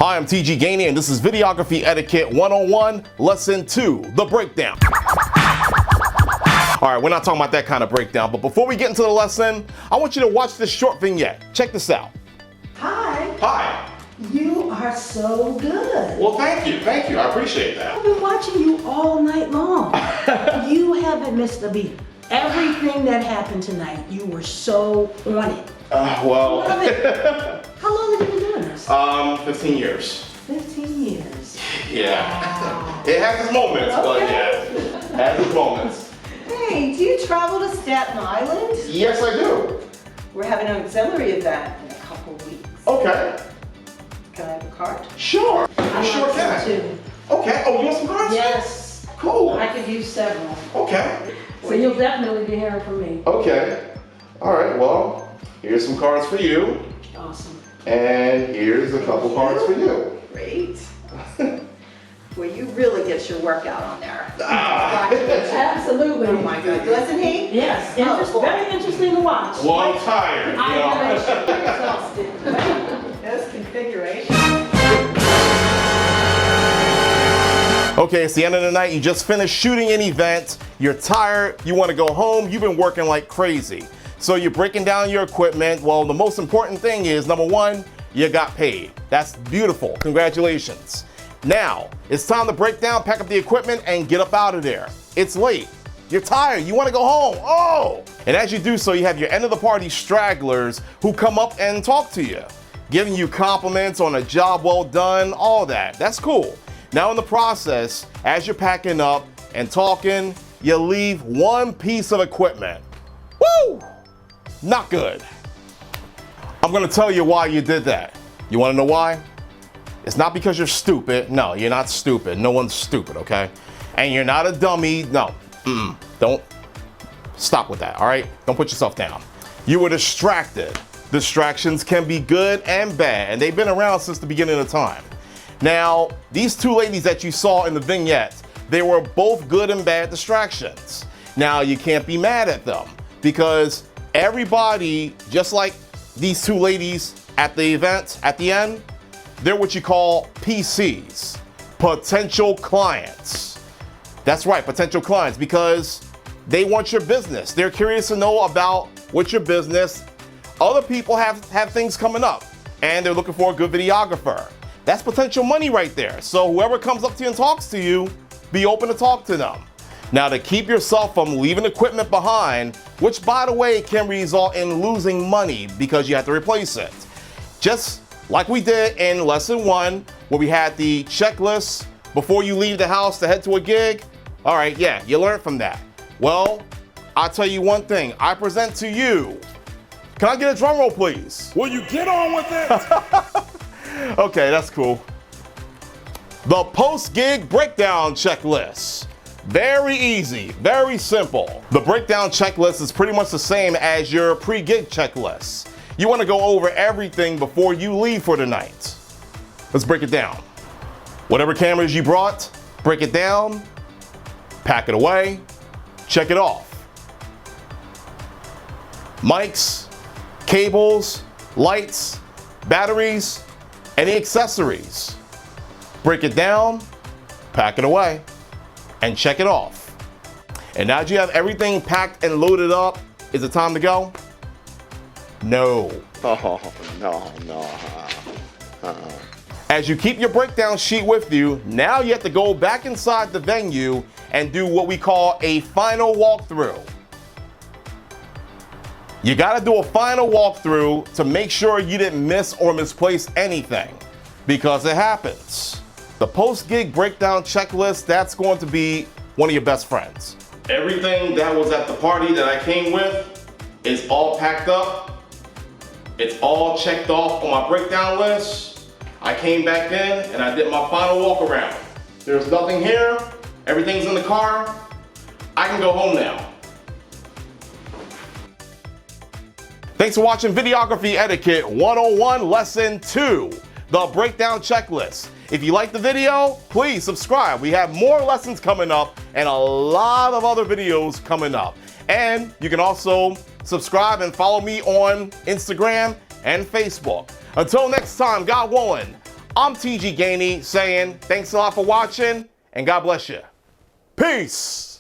Hi, I'm TG Gainey, and this is Videography Etiquette 101, Lesson 2, the breakdown. All right, we're not talking about that kind of breakdown, but before we get into the lesson, I want you to watch this short vignette. Check this out. Hi. Hi. You are so good. Well, thank you, I appreciate that. I've been watching you all night long. You haven't missed a beat. Everything that happened tonight, you were so on it. Well. Love it. How long have you been doing this? 15 years. 15 years. Yeah. Wow. It has its moments, but yeah, it has its moments. Hey, do you travel to Staten Island? Yes, I do. We're having an auxiliary event in a couple weeks. Okay. Can I have a card? Sure. I Sure want can. some too. Okay. Oh, you want some cards? Yes. Cool. I could use several. Okay. So you'll definitely be hearing from me. Okay. All right. Well, here's some cards for you, Awesome. and here's a couple cards for you. Great. Well, you really get your workout on there. Absolutely. Oh my God, doesn't he? Yes. Oh, Very interesting to watch. Well, I'm tired. You I know. am exhausted. This configuration. Okay, it's the end of the night. You just finished shooting an event. You're tired. You want to go home. You've been working like crazy. So you're breaking down your equipment. Well, the most important thing is, number one, you got paid. That's beautiful. Congratulations. Now, it's time to break down, pack up the equipment, and get up out of there. It's late. You're tired. You want to go home. Oh! And as you do so, you have your end of the party stragglers who come up and talk to you, giving you compliments on a job well done, all that. That's cool. Now in the process, as you're packing up and talking, you leave one piece of equipment. Woo! Not good. I'm gonna tell you why you did that. You wanna know why? It's not because you're stupid. No, you're not stupid. No one's stupid, okay? And you're not a dummy. No, don't stop with that, all right? Don't put yourself down. You were distracted. Distractions can be good and bad, and they've been around since the beginning of time. Now, these two ladies that you saw in the vignette, they were both good and bad distractions. Now, you can't be mad at them because everybody, just like these two ladies at the event at the end, they're what you call PCs, potential clients. That's right, potential clients, because they want your business. They're curious to know about what's your business. Other people have things coming up and they're looking for a good videographer. That's potential money right there. So whoever comes up to you and talks to you, be open to talk to them. Now, to keep yourself from leaving equipment behind, which by the way can result in losing money because you have to replace it. Just like we did in lesson 1, where we had the checklist before you leave the house to head to a gig. All right, yeah, you learned from that. Well, I'll tell you one thing. I present to you. Can I get a drum roll, please? Will you get on with it? Okay, that's cool. The post-gig breakdown checklist. Very easy, very simple. The breakdown checklist is pretty much the same as your pre-gig checklist. You want to go over everything before you leave for the night. Let's break it down. Whatever cameras you brought, break it down, pack it away, check it off. Mics, cables, lights, batteries, any accessories. Break it down, pack it away, and check it off. And now that you have everything packed and loaded up, is it time to go? No. Oh, no. As you keep your breakdown sheet with you, now you have to go back inside the venue and do what we call a final walkthrough. You gotta do a final walkthrough to make sure you didn't miss or misplace anything, because it happens. The post-gig breakdown checklist, that's going to be one of your best friends. Everything that was at the party that I came with is all packed up. It's all checked off on my breakdown list. I came back in and I did my final walk around. There's nothing here. Everything's in the car. I can go home now. Thanks for watching Videography Etiquette 101 Lesson 2, the breakdown checklist. If you like the video, please subscribe. We have more lessons coming up and a lot of other videos coming up. And you can also subscribe and follow me on Instagram and Facebook. Until next time, God willing, I'm TG Gainey saying thanks a lot for watching and God bless you. Peace.